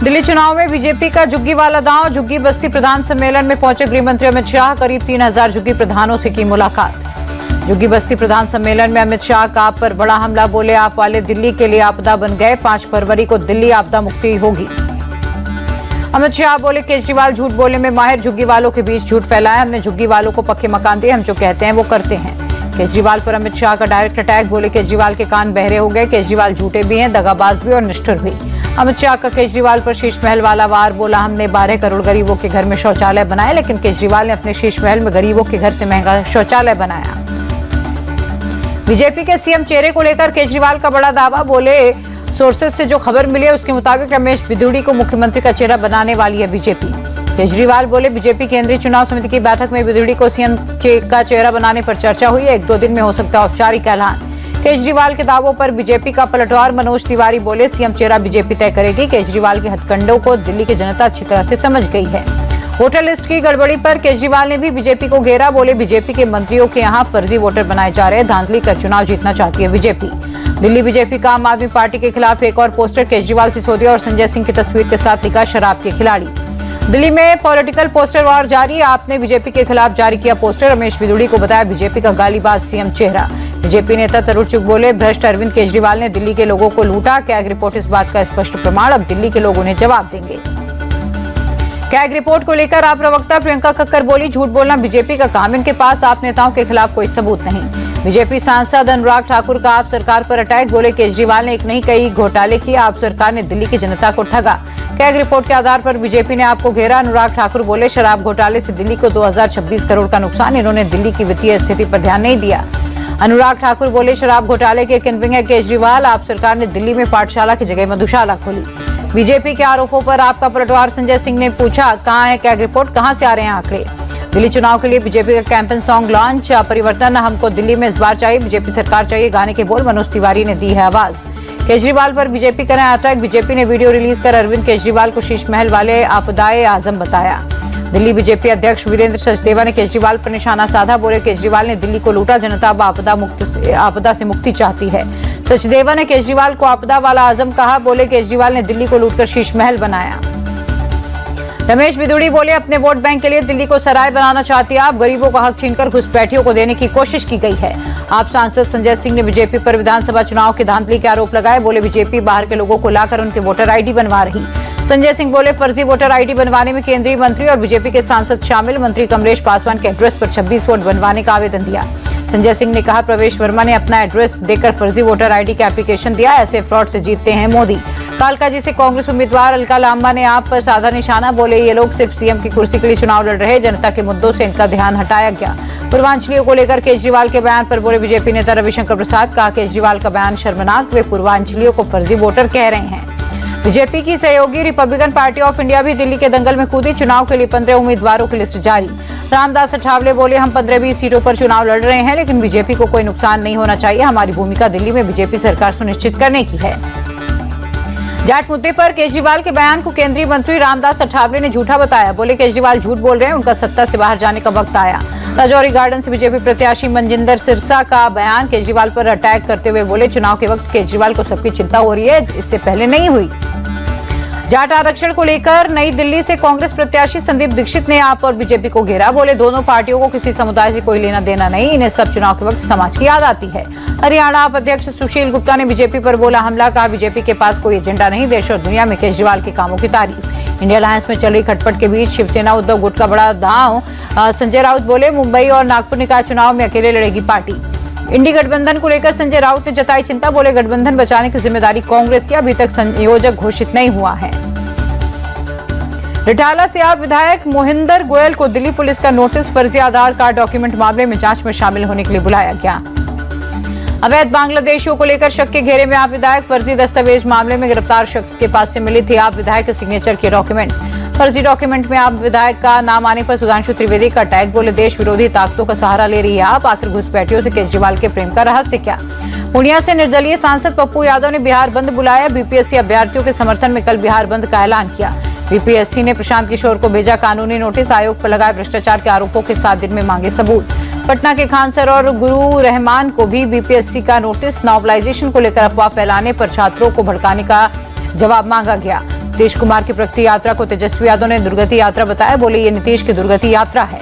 दिल्ली चुनाव में बीजेपी का झुग्गी वाला दांव। झुग्गी बस्ती प्रधान सम्मेलन में पहुंचे गृह मंत्री अमित शाह। करीब 3000 झुग्गी प्रधानों से की मुलाकात। झुग्गी बस्ती प्रधान सम्मेलन में अमित शाह का आप पर बड़ा हमला। बोले आप वाले दिल्ली के लिए आपदा बन गए। 5 फरवरी को दिल्ली आपदा मुक्ति होगी। अमित शाह बोले केजरीवाल झूठ बोलने में माहिर। झुग्गी वालों के बीच झूठ फैलाया। हमने झुग्गी वालों को पक्के मकान दिए। हम जो कहते हैं वो करते हैं। केजरीवाल पर अमित शाह का डायरेक्ट अटैक। बोले केजरीवाल के कान बहरे हो गए। केजरीवाल झूठे भी हैं, दगाबाज भी और निष्ठुर भी। अमित शाह का केजरीवाल पर शीश महल वाला वार। बोला हमने 12 करोड़ गरीबों के घर में शौचालय बनाए, लेकिन केजरीवाल ने अपने शीश महल में गरीबों के घर से महंगा शौचालय बनाया। बीजेपी के सीएम चेहरे को लेकर केजरीवाल का बड़ा दावा। बोले सोर्सेज से जो खबर मिली है उसके मुताबिक रमेश बिधूड़ी को मुख्यमंत्री का चेहरा बनाने वाली है बीजेपी। केजरीवाल बोले बीजेपी केंद्रीय चुनाव समिति की बैठक में बिधूड़ी को सीएम का चेहरा बनाने पर चर्चा हुई है। 1-2 दिन में हो सकता है औपचारिक ऐलान। केजरीवाल के दावों पर बीजेपी का पलटवार। मनोज तिवारी बोले सीएम चेहरा बीजेपी तय करेगी। केजरीवाल के हथकंडों को दिल्ली की जनता अच्छी तरह से समझ गई है। वोटर लिस्ट की गड़बड़ी पर केजरीवाल ने भी बीजेपी को घेरा। बोले बीजेपी के मंत्रियों के यहाँ फर्जी वोटर बनाए जा रहे हैं। धांधली कर चुनाव जीतना चाहती है बीजेपी। दिल्ली बीजेपी का आम आदमी पार्टी के खिलाफ एक और पोस्टर। केजरीवाल, सिसोदिया और संजय सिंह की तस्वीर के साथ लिखा शराब के खिलाड़ी। दिल्ली में पॉलिटिकल पोस्टर वार जारी। आपने बीजेपी के खिलाफ जारी किया पोस्टर। रमेश बिधूड़ी को बताया बीजेपी का गालीबाज सीएम चेहरा। बीजेपी नेता तरुण चुग बोले भ्रष्ट अरविंद केजरीवाल ने दिल्ली के लोगों को लूटा। कैग रिपोर्ट इस बात का स्पष्ट प्रमाण। अब दिल्ली के लोग उन्हें जवाब देंगे। कैग रिपोर्ट को लेकर आप प्रवक्ता प्रियंका कक्कर बोली झूठ बोलना बीजेपी का काम। इनके पास आप नेताओं के खिलाफ कोई सबूत नहीं। बीजेपी सांसद अनुराग ठाकुर का आप सरकार पर अटैक। बोले केजरीवाल ने एक नहीं कई घोटाले किए। आप सरकार ने दिल्ली की जनता को ठगा। कैग रिपोर्ट के आधार पर बीजेपी ने आपको घेरा। अनुराग ठाकुर बोले शराब घोटाले से दिल्ली को 2026 करोड़ का नुकसान। इन्होंने दिल्ली की वित्तीय स्थिति पर ध्यान नहीं दिया। अनुराग ठाकुर बोले शराब घोटाले के किंगपिन है केजरीवाल। आप सरकार ने दिल्ली में पाठशाला की जगह मधुशाला खोली। बीजेपी के आरोपों पर आपका पलटवार। संजय सिंह ने पूछा कहां है कैग रिपोर्ट, कहां से आ रहे हैं आंकड़े। दिल्ली चुनाव के लिए बीजेपी का कैंपेन सॉन्ग लॉन्च। परिवर्तन हमको दिल्ली में इस बार चाहिए, बीजेपी सरकार चाहिए गाने के बोल। मनोज तिवारी ने दी है आवाज। केजरीवाल पर बीजेपी का नया अटैक। बीजेपी ने वीडियो रिलीज कर अरविंद केजरीवाल को शीश महल वाले आपदाए आजम बताया। दिल्ली बीजेपी अध्यक्ष वीरेंद्र सचदेवा ने केजरीवाल पर निशाना साधा। बोले केजरीवाल ने दिल्ली को लूटा। जनता अब आपदा से मुक्ति चाहती है। सचदेवा ने केजरीवाल को आपदा वाला आजम कहा। बोले केजरीवाल ने दिल्ली को लूटकर शीश महल बनाया। रमेश बिधूड़ी बोले अपने वोट बैंक के लिए दिल्ली को सराय बनाना चाहती है। आप गरीबों का हक छीनकर घुसपैठियों को देने की कोशिश की गई है। आप सांसद संजय सिंह ने बीजेपी पर विधानसभा चुनाव की धांधली के आरोप लगाए। बोले बीजेपी बाहर के लोगों को लाकर उनके वोटर आईडी बनवा रही। संजय सिंह बोले फर्जी वोटर आईडी बनवाने में केंद्रीय मंत्री और बीजेपी के सांसद शामिल। मंत्री कमलेश पासवान के एड्रेस पर 26 वोट बनवाने का आवेदन दिया। संजय सिंह ने कहा प्रवेश वर्मा ने अपना एड्रेस देकर फर्जी वोटर आईडी का एप्लीकेशन दिया। ऐसे फ्रॉड से जीतते हैं मोदी। कालकाजी से कांग्रेस उम्मीदवार अलका लांबा ने आप पर साधा निशाना। बोले ये लोग सिर्फ सीएम की कुर्सी के लिए चुनाव लड़ रहे हैं। जनता के मुद्दों से इनका ध्यान हटाया गया। पूर्वांचलियों को लेकर केजरीवाल के बयान पर बोले बीजेपी नेता रविशंकर प्रसाद। कहा केजरीवाल का बयान शर्मनाक। वे पूर्वांचलियों को फर्जी वोटर कह रहे हैं। बीजेपी की सहयोगी रिपब्लिकन पार्टी ऑफ इंडिया भी दिल्ली के दंगल में कूदी। चुनाव के लिए 15 उम्मीदवारों की लिस्ट जारी। रामदास अठावले बोले हम 15-20 सीटों पर चुनाव लड़ रहे हैं, लेकिन बीजेपी को कोई नुकसान नहीं होना चाहिए। हमारी भूमिका दिल्ली में बीजेपी सरकार सुनिश्चित करने की है। जाट मुद्दे पर केजरीवाल के बयान को केंद्रीय मंत्री रामदास अठावले ने झूठा बताया। बोले केजरीवाल झूठ बोल रहे हैं, उनका सत्ता से बाहर जाने का वक्त आया। राजौरी गार्डन से बीजेपी प्रत्याशी मनजिंदर सिरसा का बयान। केजरीवाल पर अटैक करते हुए बोले चुनाव के वक्त केजरीवाल को सबकी चिंता हो रही है, इससे पहले नहीं हुई। जाट आरक्षण को लेकर नई दिल्ली से कांग्रेस प्रत्याशी संदीप दीक्षित ने आप और बीजेपी को घेरा। बोले दोनों पार्टियों को किसी समुदाय से कोई लेना देना नहीं, इन्हें सब चुनाव के वक्त समाज की याद आती है। हरियाणा आप अध्यक्ष सुशील गुप्ता ने बीजेपी पर बोला हमला। कहा बीजेपी के पास कोई एजेंडा नहीं। देश और दुनिया में केजरीवाल के कामों की तारीफ। इंडिया अलायंस में चल रही खटपट के बीच शिवसेना उद्धव गुट का बड़ा दांव। संजय राउत बोले मुंबई और नागपुर निकाय चुनाव में अकेले लड़ेगी पार्टी। इंडी गठबंधन को लेकर संजय राउत ने जताई चिंता। बोले गठबंधन बचाने की जिम्मेदारी कांग्रेस की, अभी तक संयोजक घोषित नहीं हुआ है। रिटाला से आप विधायक मोहिंदर गोयल को दिल्ली पुलिस का नोटिस। फर्जी आधार कार्ड डॉक्यूमेंट मामले में जांच में शामिल होने के लिए बुलाया गया। अवैध बांग्लादेशियों को लेकर शक के घेरे में आप विधायक। फर्जी दस्तावेज मामले में गिरफ्तार शख्स के पास से मिली थी आप विधायक के सिग्नेचर के डॉक्यूमेंट्स। फर्जी डॉक्यूमेंट में आप विधायक का नाम आने पर सुधांशु त्रिवेदी का टैग। बोले देश विरोधी ताकतों का सहारा ले रही है आप। आखिर घुसपैठियों से केजरीवाल के प्रेम का रहस्य क्या। पूर्णिया से निर्दलीय सांसद पप्पू यादव ने बिहार बंद बुलाया। बीपीएससी अभ्यर्थियों के समर्थन में कल बिहार बंद का ऐलान किया। बीपीएससी ने प्रशांत किशोर को भेजा कानूनी नोटिस। आयोग पर लगाए भ्रष्टाचार के आरोपों के 7 दिन में मांगे सबूत। पटना के खान सर और गुरु रहमान को भी बीपीएससी का नोटिस। नॉर्मलाइजेशन को लेकर अफवाह फैलाने पर छात्रों को भड़काने का जवाब मांगा गया। नीतीश कुमार की प्रगति यात्रा को तेजस्वी यादव ने दुर्गति यात्रा बताया। बोले ये नीतीश की दुर्गति यात्रा है।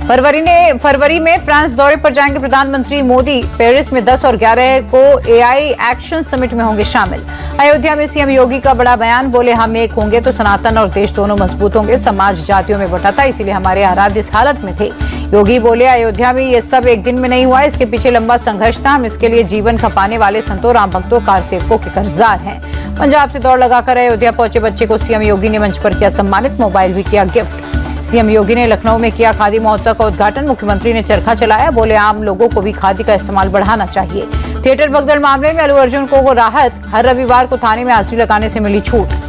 फरवरी में फ्रांस दौरे पर जाएंगे प्रधानमंत्री मोदी। पेरिस में 10 और 11 को एआई एक्शन समिट में होंगे शामिल। अयोध्या में सीएम योगी का बड़ा बयान। बोले हम एक होंगे तो सनातन और देश दोनों मजबूत होंगे। समाज जातियों में बंटा था, इसीलिए हमारे आराध्य इस हालत में थे। योगी बोले अयोध्या में ये सब एक दिन में नहीं हुआ, इसके पीछे लंबा संघर्ष था। हम इसके लिए जीवन खपाने वाले संतों, राम भक्तों, कार सेवकों के कर्जदार हैं। पंजाब से दौड़ लगाकर अयोध्या पहुंचे बच्चे को सीएम योगी ने मंच पर किया सम्मानित, मोबाइल भी किया गिफ्ट। सीएम योगी ने लखनऊ में किया खादी महोत्सव का उद्घाटन। मुख्यमंत्री ने चरखा चलाया। बोले आम लोगों को भी खादी का इस्तेमाल बढ़ाना चाहिए। थिएटर भगदड़ मामले में अलू अर्जुन को राहत। हर रविवार को थाने में हाजिरी लगाने से मिली छूट।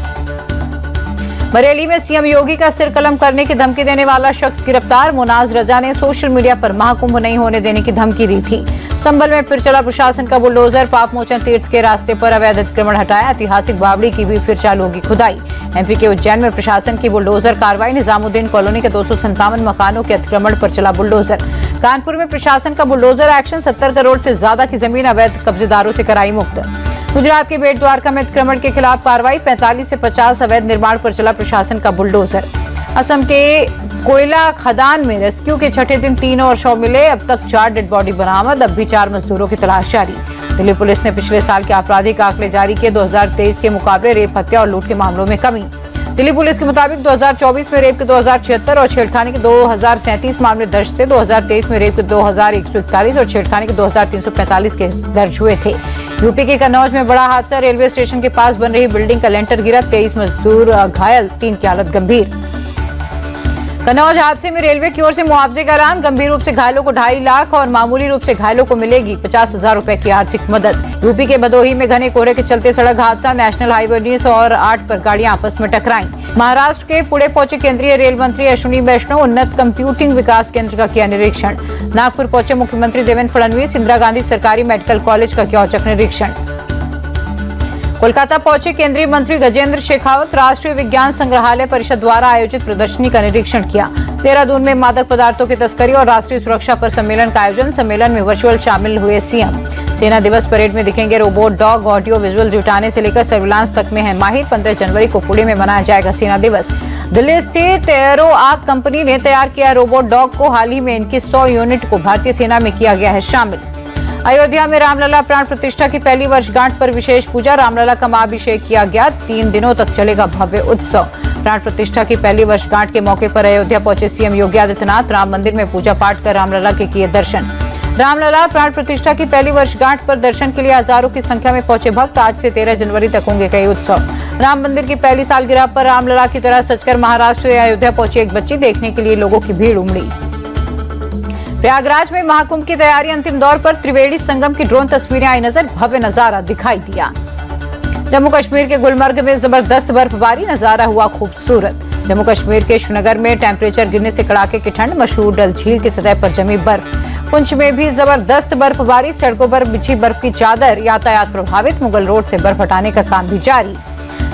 बरेली में सीएम योगी का सिर कलम करने की धमकी देने वाला शख्स गिरफ्तार। मुनाज रजा ने सोशल मीडिया पर महाकुंभ नहीं होने देने की धमकी दी थी। संभल में फिर चला प्रशासन का बुलडोजर। पाप मोचन तीर्थ के रास्ते पर अवैध अतिक्रमण हटाया। ऐतिहासिक बावड़ी की भी फिर चालू होगी खुदाई। एमपी के उज्जैन में प्रशासन की बुलडोजर कार्रवाई। निजामुद्दीन कॉलोनी के 257 मकानों के अतिक्रमण पर चला बुलडोजर। कानपुर में प्रशासन का बुलडोजर एक्शन। 70 करोड़ से ज्यादा की जमीन अवैध कब्जेदारों से कराई मुक्त। गुजरात के बेट द्वारका में अतिक्रमण के खिलाफ कार्रवाई। 45 से 50 अवैध निर्माण पर चला प्रशासन का बुलडोजर। असम के कोयला खदान में रेस्क्यू के छठे दिन 3 और शव मिले। अब तक 4 डेड बॉडी बरामद। अब भी 4 मजदूरों की तलाश जारी। दिल्ली पुलिस ने पिछले साल के आपराधिक आंकड़े जारी किए। 2023 के मुकाबले रेप, हत्या और लूट के मामलों में कमी। दिल्ली पुलिस के मुताबिक 2024 में रेप के 2076 और छेड़खानी के 2037 मामले दर्ज थे। 2023 में रेप के 2141 और छेड़खानी के 2345 केस दर्ज हुए थे। यूपी के कन्नौज में बड़ा हादसा। रेलवे स्टेशन के पास बन रही बिल्डिंग का लेंटर गिरा। 23 मजदूर घायल, 3 की हालत गंभीर। कन्नौज हादसे में रेलवे की ओर से मुआवजे का ऐलान। गंभीर रूप से घायलों को 2.5 लाख और मामूली रूप से घायलों को मिलेगी 50,000 रुपए की आर्थिक मदद। यूपी के भदोही में घने कोहरे के चलते सड़क हादसा। नेशनल हाईवे 19 और 8 पर गाड़ियां आपस में टकराईं। महाराष्ट्र के पुणे पहुंचे केंद्रीय रेल मंत्री अश्विनी वैष्णव। उन्नत कंप्यूटिंग विकास केंद्र का किया निरीक्षण। नागपुर पहुंचे मुख्यमंत्री देवेंद्र फडणवीस। इंदिरा गांधी सरकारी मेडिकल कॉलेज का किया औचक निरीक्षण। कोलकाता पहुंचे केंद्रीय मंत्री गजेंद्र शेखावत। राष्ट्रीय विज्ञान संग्रहालय परिषद द्वारा आयोजित प्रदर्शनी का निरीक्षण किया। देहरादून में मादक पदार्थों की तस्करी और राष्ट्रीय सुरक्षा पर सम्मेलन का आयोजन। सम्मेलन में वर्चुअल शामिल हुए सीएम। सेना दिवस परेड में दिखेंगे रोबोट डॉग। ऑडियो विजुअल जुटाने से लेकर सर्विलांस तक में है माहिर। 15 जनवरी को पुणे में मनाया जाएगा सेना दिवस। दिल्ली स्थित एरो आर्क कंपनी ने तैयार किया रोबोट डॉग को। हाल ही में इनकी 100 यूनिट को भारतीय सेना में किया गया है शामिल। अयोध्या में रामलला प्राण प्रतिष्ठा की पहली वर्षगांठ पर विशेष पूजा। रामलला का महाअभिषेक किया गया। 3 दिनों तक चलेगा भव्य उत्सव। प्राण प्रतिष्ठा की पहली वर्षगांठ के मौके पर अयोध्या पहुंचे सीएम योगी आदित्यनाथ। राम मंदिर में पूजा पाठ कर रामलला के किए दर्शन। रामलला प्राण प्रतिष्ठा की पहली वर्षगांठ पर दर्शन के लिए हजारों की संख्या में पहुंचे भक्त। आज से 13 जनवरी तक होंगे कई उत्सव। राम मंदिर की पहली सालगिरह पर रामलला की तरह सजकर महाराष्ट्र से अयोध्या पहुंची एक बच्ची। देखने के लिए लोगों की भीड़ उमड़ी। प्रयागराज में महाकुंभ की तैयारी अंतिम दौर पर। त्रिवेणी संगम की ड्रोन तस्वीरें आई नजर। भव्य नजारा दिखाई दिया। जम्मू कश्मीर के गुलमर्ग में जबरदस्त बर्फबारी। नजारा हुआ खूबसूरत। जम्मू कश्मीर के श्रीनगर में टेम्परेचर गिरने से कड़ाके की ठंड। मशहूर डल झील की सतह पर जमी बर्फ। पुंछ में भी जबरदस्त बर्फबारी। सड़कों पर बिछी बर्फ की चादर। यातायात प्रभावित। मुगल रोड से बर्फ हटाने का काम भी जारी।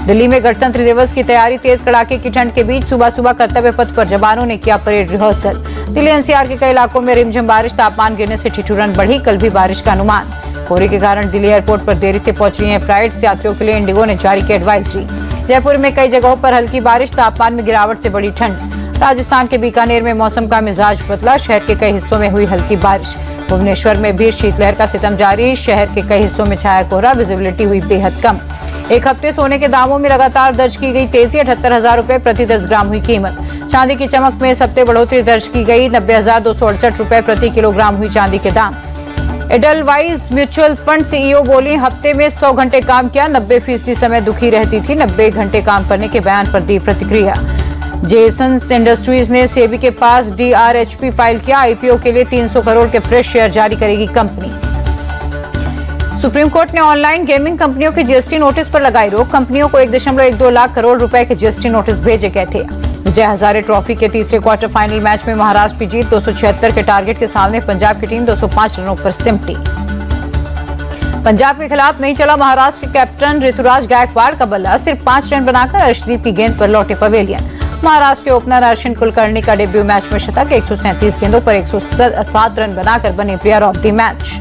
दिल्ली में गणतंत्र दिवस की तैयारी। तेज कड़ाके की ठंड के बीच सुबह सुबह कर्तव्य पथ पर जवानों ने किया परेड रिहर्सल। दिल्ली एनसीआर के कई इलाकों में रिमझिम बारिश। तापमान गिरने से ठिठुरन बढ़ी। कल भी बारिश का अनुमान। कोहरे के कारण दिल्ली एयरपोर्ट पर देरी से पहुंच रही हैं फ्लाइट्स। यात्रियों के लिए इंडिगो ने जारी की एडवाइजरी। जयपुर में कई जगहों पर हल्की बारिश। तापमान में गिरावट से बढ़ी ठंड। राजस्थान के बीकानेर में मौसम का मिजाज बदला। शहर के कई हिस्सों में हुई हल्की बारिश। भुवनेश्वर में भी शीतलहर का सितम जारी। शहर के कई हिस्सों में छाया कोहरा। विजिबिलिटी हुई बेहद कम। एक हफ्ते सोने के दामों में लगातार दर्ज की गई तेजी। 78,000 रुपए प्रति 10 ग्राम हुई कीमत। चांदी की चमक में इस हफ्ते बढ़ोतरी दर्ज की गई। 90,268 रुपए प्रति किलोग्राम हुई चांदी के दाम। एडलवाइज म्यूचुअल फंड सीईओ बोली हफ्ते में 100 घंटे काम किया। 90% समय दुखी रहती थी। 90 घंटे काम करने के बयान पर दी प्रतिक्रिया। जेसंस इंडस्ट्रीज ने सेबी के पास DRHP फाइल किया। आईपीओ के लिए 300 करोड़ के फ्रेश शेयर जारी करेगी कंपनी। सुप्रीम कोर्ट ने ऑनलाइन गेमिंग कंपनियों के जीएसटी नोटिस पर लगाई रोक। कंपनियों को 1.12 लाख करोड़ रुपए के जीएसटी नोटिस भेजे गए थे। विजय हजारे ट्रॉफी के तीसरे क्वार्टर फाइनल मैच में महाराष्ट्र की जीत। 276 के टारगेट के सामने पंजाब की टीम 205 रनों पर सिमटी। पंजाब के खिलाफ नहीं चला महाराष्ट्र के कैप्टन ऋतुराज गायकवाड़ का बल्ला। सिर्फ 5 रन बनाकर अर्शदीप की गेंद पर लौटे पवेलियन। महाराष्ट्र के ओपनर अश्विन कुलकर्णी का डेब्यू मैच में शतक। 137 गेंदों पर 107 रन बनाकर बने player of the match.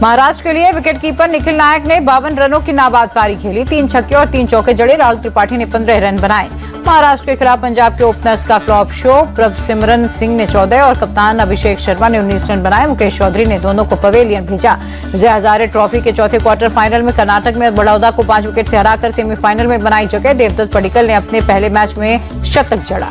Maharashtra के लिए विकेटकीपर निखिल नायक ने 52 रनों की नाबाद पारी खेली। 3 छक्के और 3 चौके जड़े। राहुल त्रिपाठी ने 15 रन बनाए। महाराष्ट्र के खिलाफ पंजाब के ओपनर्स का फ्लॉप शो। प्रभसिमरन सिंह ने 14 और कप्तान अभिषेक शर्मा ने 19 रन बनाए। मुकेश चौधरी ने दोनों को पवेलियन भेजा। विजय हजारे ट्रॉफी के चौथे क्वार्टर फाइनल में कर्नाटक में बड़ौदा को 5 विकेट से हराकर सेमीफाइनल में बनाई जगह। देवदत्त पडिक्कल ने अपने पहले मैच में शतक जड़ा।